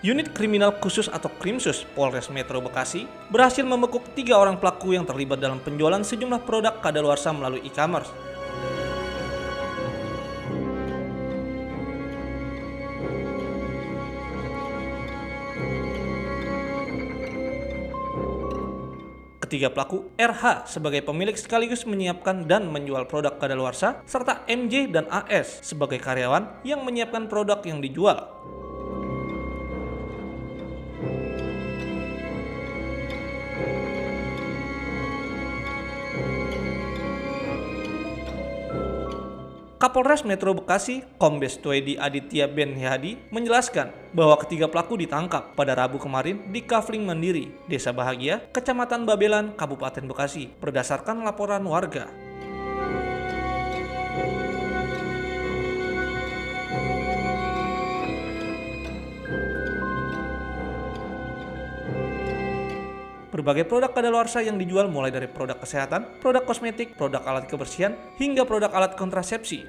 Unit Kriminal Khusus atau Krimsus Polres Metro Bekasi berhasil membekuk 3 orang pelaku yang terlibat dalam penjualan sejumlah produk kadaluarsa melalui e-commerce. Ketiga pelaku, RH sebagai pemilik sekaligus menyiapkan dan menjual produk kadaluarsa, serta MJ dan AS sebagai karyawan yang menyiapkan produk yang dijual. Kapolres Metro Bekasi, Kombes Tuedi Aditya Ben Hadi menjelaskan bahwa ketiga pelaku ditangkap pada Rabu kemarin di Kafling Mandiri, Desa Bahagia, Kecamatan Babelan, Kabupaten Bekasi, berdasarkan laporan warga. Berbagai produk kadaluarsa yang dijual mulai dari produk kesehatan, produk kosmetik, produk alat kebersihan, hingga produk alat kontrasepsi.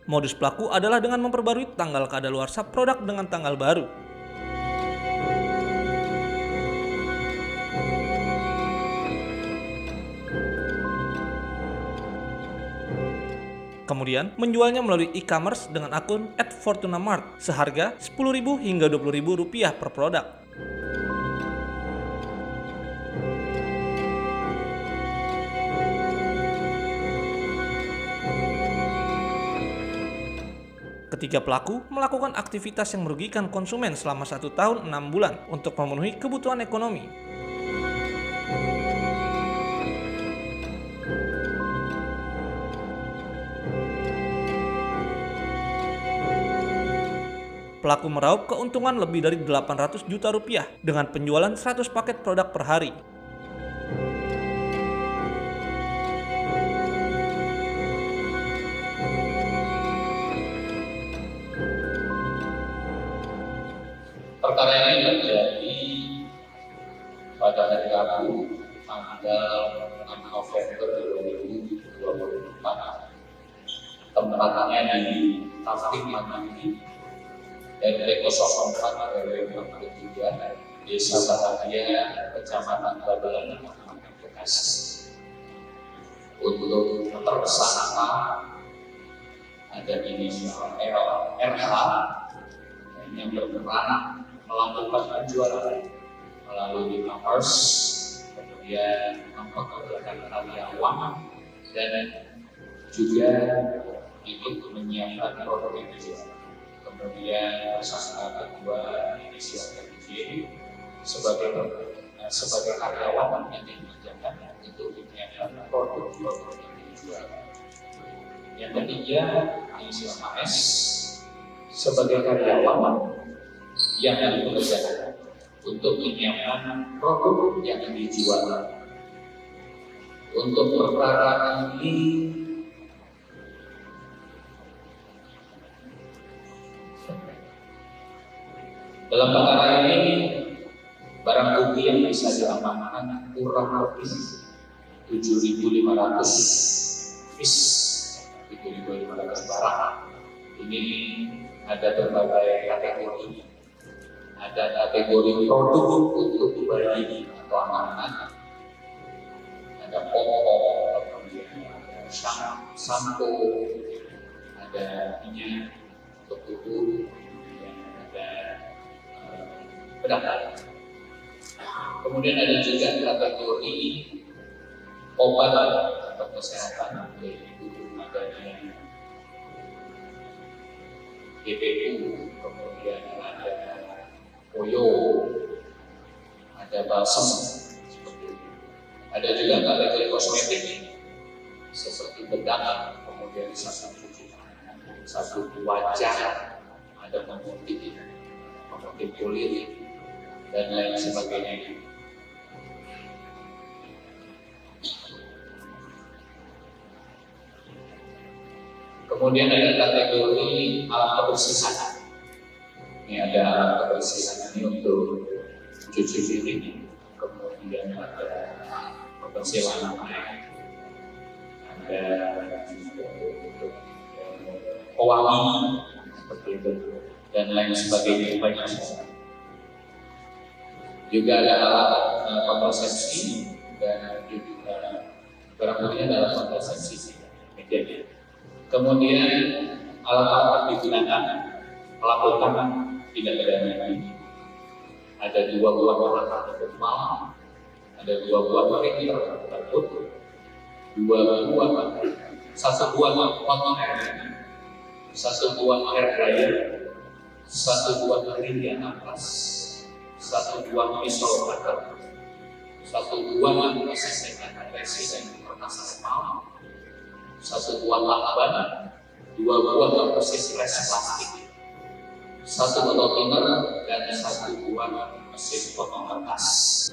Modus pelaku adalah dengan memperbarui tanggal kadaluarsa produk dengan tanggal baru. Kemudian menjualnya melalui e-commerce dengan akun @fortunamart seharga Rp10.000 hingga Rp20.000 per produk. Ketiga pelaku melakukan aktivitas yang merugikan konsumen selama 1 tahun 6 bulan untuk memenuhi kebutuhan ekonomi. Pelaku meraup keuntungan lebih dari Rp800 juta dengan penjualan 100 paket produk per hari. Perkara ini terjadi pada hari Rabu, tanggal 6 November 2024. Tempatnya di Kafling Mandiri, RT 04 RW 43, Desa Bahagia, Kecamatan Babelan, Kabupaten Bekasi. Untuk tersangka ada inisial RH yang berperan melakukan penjualan melalui e-commerce, kemudian mempekerjakan karyawan dan juga ikut menyiapkan produk yang dijual. Kemudian tersangka kedua inisial MJ sebagai karyawan yang dikerjakan itu menyiapkan produk yang dijual. Yang ketiga inisial AS sebagai karyawan yang dikerjakan untuk menyiapkan produk yang dijual. Untuk perkara ini dalam perkara ini, barang bukti yang bisa diamankan kurang lebih 7.500 piece, 7.500 barang. Ini ada berbagai kategori. Ada kategori produk untuk bayi atau anak-anak. Ada popok, kemudian ada sampo, ada minyak untuk tubuh, kemudian ada bedak. Kemudian ada juga kategori obat atau kesehatan, yaitu adanya GPU, kemudian ada Koyo, ada balsam, seperti itu. Ada juga kategori kosmetik seperti bedak, kemudian sabun cuci tangan, sabun wajah, ada pemutih kulit, dan lain sebagainya. Kemudian ada kategori alat kebersihan. Ini ada alat kebersihan ini untuk cuci piring. Kemudian ada persewaan, ada pewangi seperti itu dan lain sebagainya banyak. Juga ada alat kontrasepsi dan juga barang buktinya adalah kontrasepsi. Kemudian alat-alat digunakan melakukan tindak pidana ini. Ada 2 buah alat formal, ada 2 buah printer tersebut, 1 buah kontainer, 1 buah hair dryer, 1 buah keringat nafas, 1 buah pisau cutter, 1 buah asisten kertas aspal, 1 buah lakban, 2 buah persis plastik, 1 botol thinner, dan 1 buah mesin potong kertas.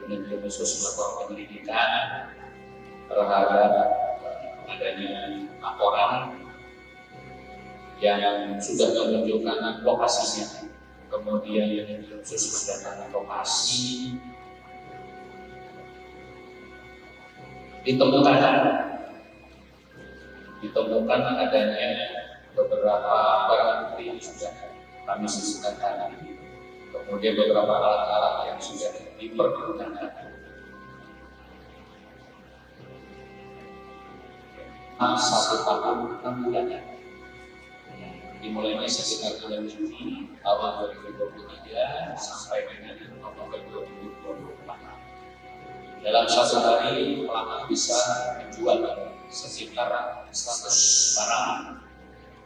Kemudian khusus melakukan penyelidikan terhadap adanya laporan yang sudah menunjukkan lokasinya. Kemudian khusus mendatangi lokasi, ditemukan adanya beberapa barang bukti yang sudah kami sisihkan tadi, kemudian beberapa alat-alat yang sudah dipergunakan. Satu tahun 6 bulan, dimulainya sekitar bulan Juni tahun 2023 sampai dengan November 2024. Dalam 1 hari pelaku bisa menjual sekitar 100 barang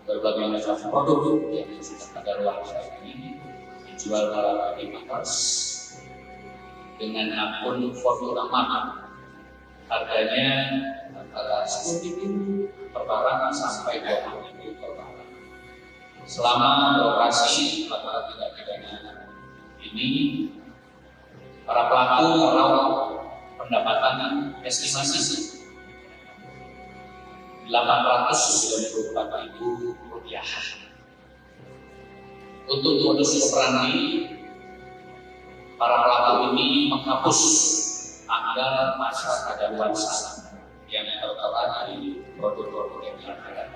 berbagai macam produk yang sudah ada luar ini dijual melalui e-commerce dengan akun Fortunamart. Harganya antara 10.000 per barang sampai 20.000 per barang. Selama beroperasi melakukan tindak pidana ini, para pelaku meraup pendapatan estimasi Rp894.000. Untuk modus operandi, para pelaku ini menghapus tanggal masa kadaluarsa yang tertera di produk-produk yang ada,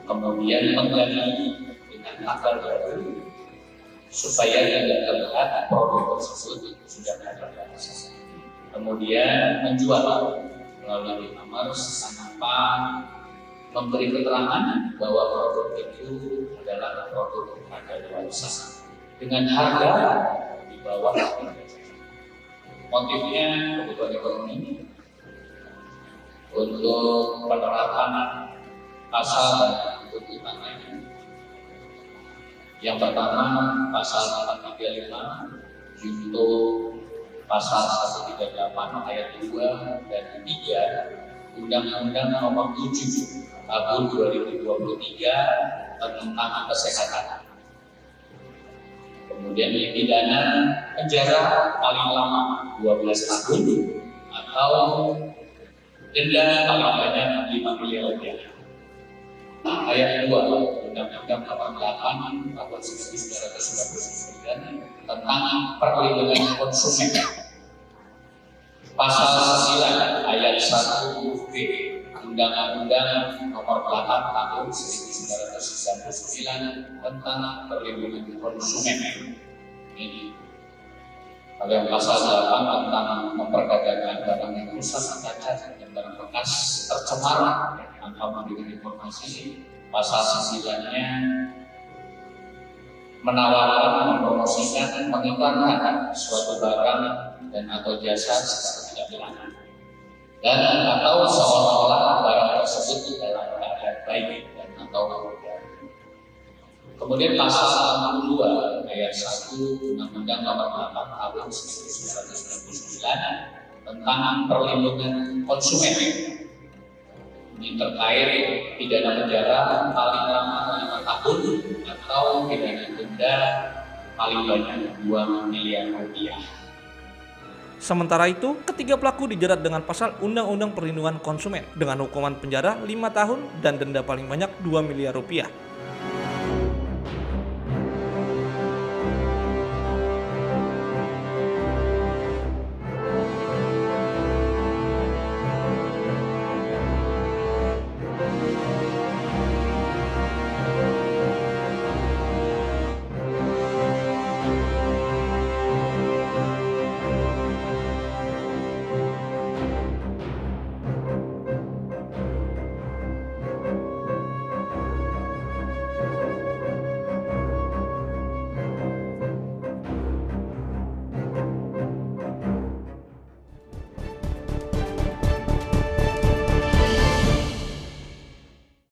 kemudian mengganti dengan tanggal baru supaya tidak terlihat produk tersebut sudah kadaluarsa. Kemudian menjual melalui e-commerce tanpa memberi keterangan bahwa produk itu adalah produk kadaluarsa dengan harga di bawah. Motifnya kebutuhan ekonomi. Untuk penerapan pasal dan tuntutannya, yang pertama pasal 435 junto pasal 138 ayat 2 dan 3 Undang-Undang Nomor 7 Tahun 2023 tentang kesehatan. Kemudian dipidana penjara paling lama 12 tahun atau denda paling banyak 5 miliar rupiah. Ayat 2 Undang-Undang 88 tahun 1999 tentang perlindungan konsumen. Pasal 9 ayat 1 B Undang-Undang Nomor 8 tahun 1999 tentang perlindungan konsumen. Ini ada pasal 8 tentang memperdagangkan barang yang rusak, cacat, dan barang bekas tercemar tanpa memberikan informasi. Pasal 9-nya menawarkan, mempromosikan, mengiklankan suatu barang dan atau jasa secara tidak benar, dan atau seolah-olah barang tersebut dalam keadaan baik dan atau kemudian pasal 62 ayat 1 Undang-Undang Nomor 8 tahun 1999 tentang perlindungan konsumen. Ini terkait pidana penjara paling lama 5 tahun atau pidana denda paling banyak 2 miliar rupiah. Sementara itu, ketiga pelaku dijerat dengan pasal Undang-Undang Perlindungan Konsumen dengan hukuman penjara 5 tahun dan denda paling banyak 2 miliar rupiah.